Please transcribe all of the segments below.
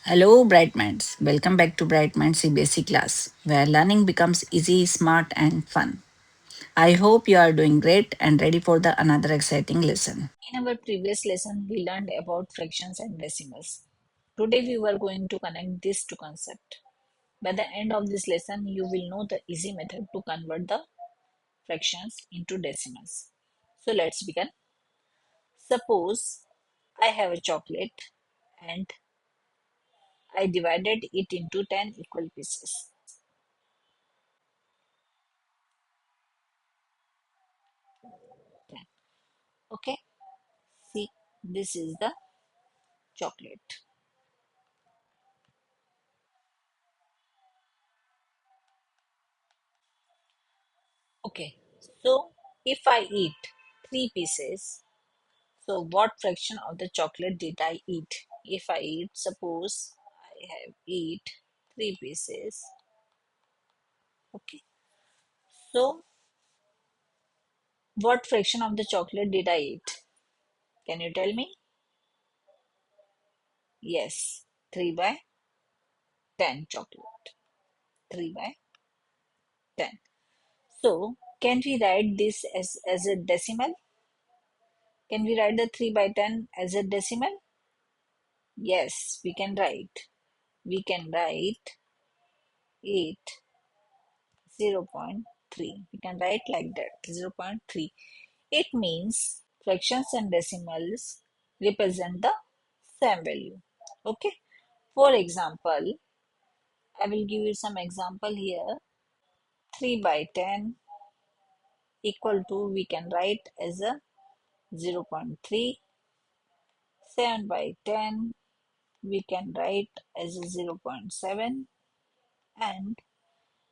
Hello, Bright Minds. Welcome back to BrightMind CBSE Class, where learning becomes easy, smart, and fun. I hope you are doing great and ready for the another exciting lesson. In our previous lesson, we learned about fractions and decimals. Today, we were going to connect these two concepts. By the end of this lesson, you will know the easy method to convert the fractions into decimals. So let's begin. Suppose I have a chocolate and I divided it into 10 equal pieces. Okay, see, this is the chocolate. Okay, so if I eat three pieces, so what fraction of the chocolate did I eat? If I eat, suppose I have eat three pieces. Okay, so what fraction of the chocolate did I eat? Can you tell me? Yes, 3 by 10 chocolate. 3 by 10. So can we write this as a decimal? Can we write the 3 by 10 as a decimal? Yes, we can write. We can write 8 0.3. We can write like that 0.3. It means fractions and decimals represent the same value. Okay. For example, I will give you some example here. 3 by 10 equal to we can write as a 0.3. 7 by 10 we can write as a 0.7, and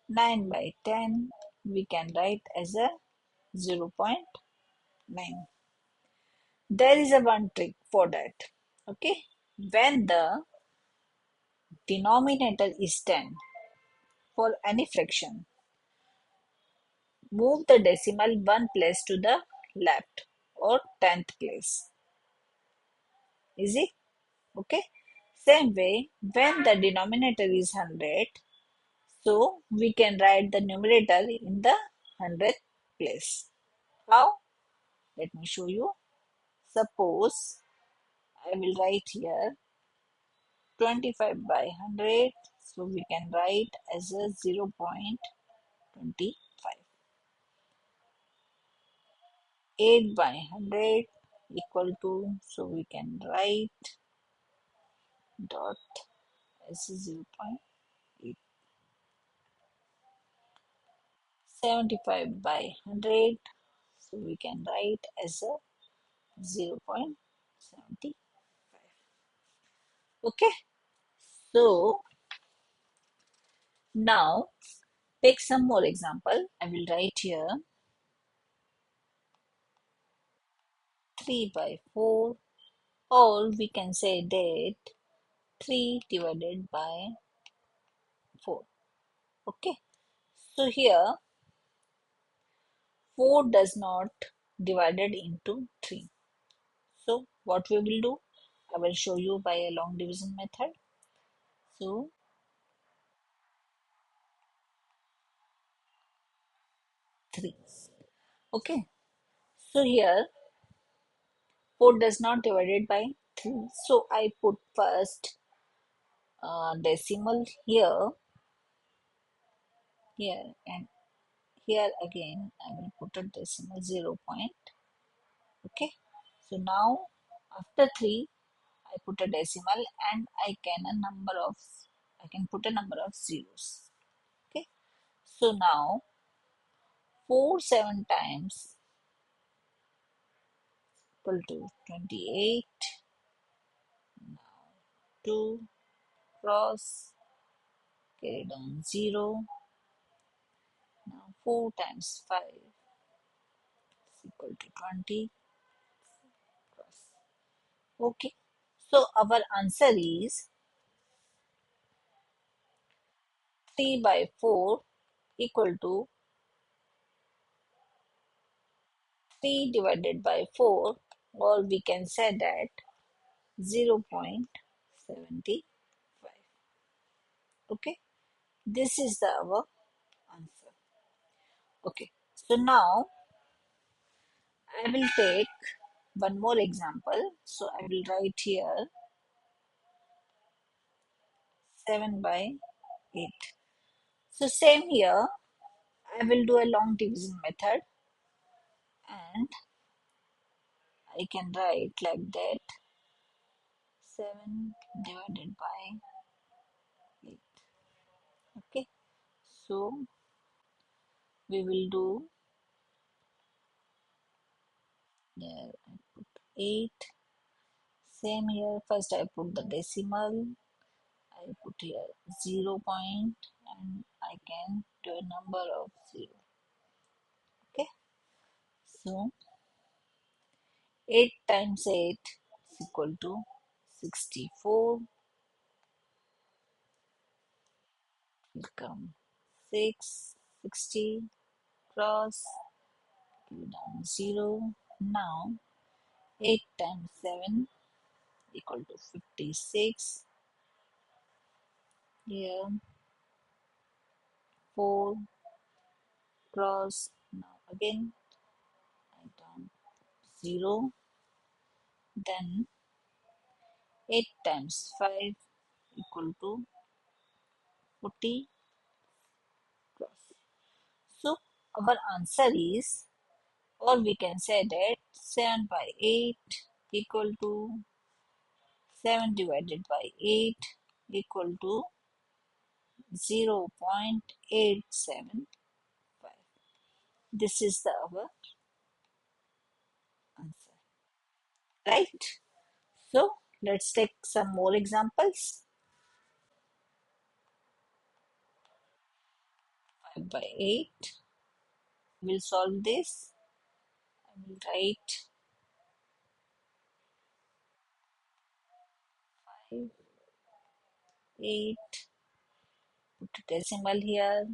9 by 10 we can write as a 0.9. There is a one trick for that. Okay, when the denominator is 10 for any fraction, move the decimal one place to the left or 10th place. Easy? Okay. Same way, when the denominator is 100, so we can write the numerator in the 100th place. How? Let me show you. Suppose I will write here 25 by 100, so we can write as a 0.25. 8 by 100 equal to, so we can write dot as a 0.8. 75 by 100, so we can write as a 0.75. Okay, so now take some more example. I will write here 3 by 4, or we can say that 3 divided by 4. Okay, so here 4 does not divided into 3. So what we will do, I will show you by a long division method. So 3. Okay, so here 4 does not divided by 3. So I put first decimal here, and here again I will put a decimal 0 point. Okay, so now after 3 I put a decimal, and I can put a number of zeros. Okay, so now 4 7 times equal to 28. Now 2 cross, carry down 0. Now 4 times 5 is equal to 20 cross. Okay, so our answer is 3 by 4 equal to 3 divided by 4, or we can say that 0.75. Okay, this is our answer. Okay, so now I will take one more example. So I will write here 7 by 8. So same here, I will do a long division method, and I can write like that 7 divided by 8. Okay, so we will do here, I put 8. Same here, first I put the decimal, I put here 0 point, and I can do a number of 0. Okay, so 8 times 8 is equal to 64. Will come 6, 60, cross, give down 0. Now 8 times 7 equal to 56. Here 4, cross. Now again I down 0. Then 8 times 5 equal to 40, cross. So our answer is, or we can say that 7 by 8 equal to 7 divided by 8 equal to 0.875. This is our answer, right? So let's take some more examples. 5 by 8. We'll solve this. I will write 5, 8, put a decimal here,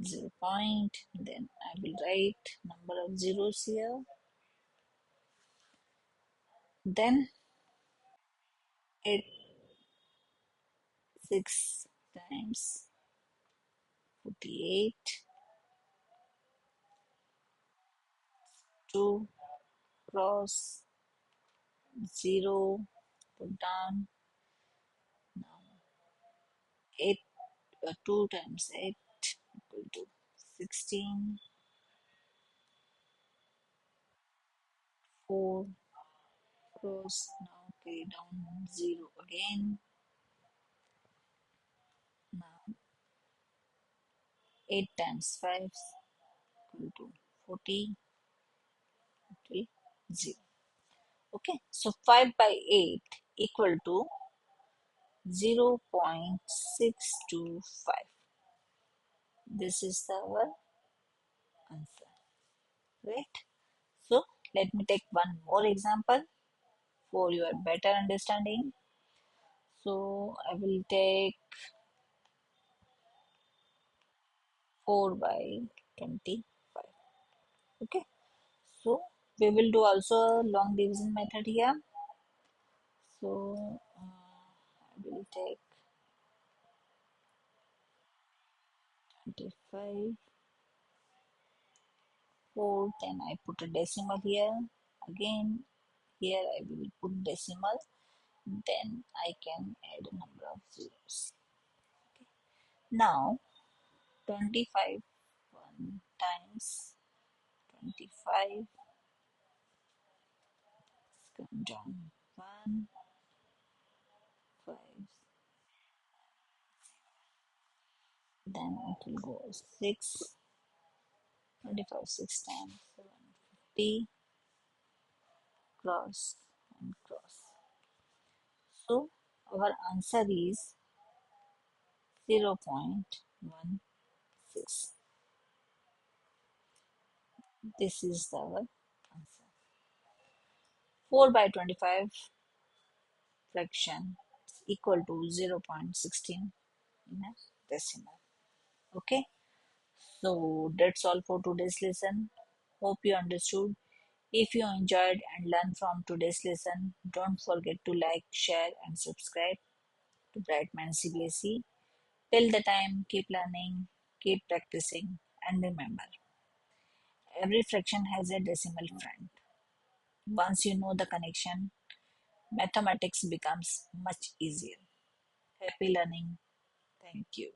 0 point, then I will write number of zeros here. Then 8, 6 times 48, 2, cross, 0, put down. Now 8, 2 times 8 equal to 16, 4, cross, now carry down 0 again. Now 8 times 5 equal to 40, it will 0. Okay, so 5 by 8 equal to 0.625. This is our answer, right? So let me take one more example for your better understanding. So I will take 4 by 25. Okay, so we will do also a long division method here. So I will take 25, 4, then I put a decimal here. Again, here I will put decimal, then I can add a number of zeros. Okay. Now 25 1 times 25, come down 1, 5, then it will go 6, 25, 6 times 750, cross and cross. So our answer is 0.16. This is our answer. 4 by 25 fraction is equal to 0.16 in a decimal. Okay, so that's all for today's lesson. Hope you understood. If you enjoyed and learned from today's lesson, don't forget to like, share, and subscribe to BrightMind CBSE. Till the time, keep learning, keep practicing, and remember, every fraction has a decimal front. Once you know the connection, mathematics becomes much easier. Happy learning. Thank you.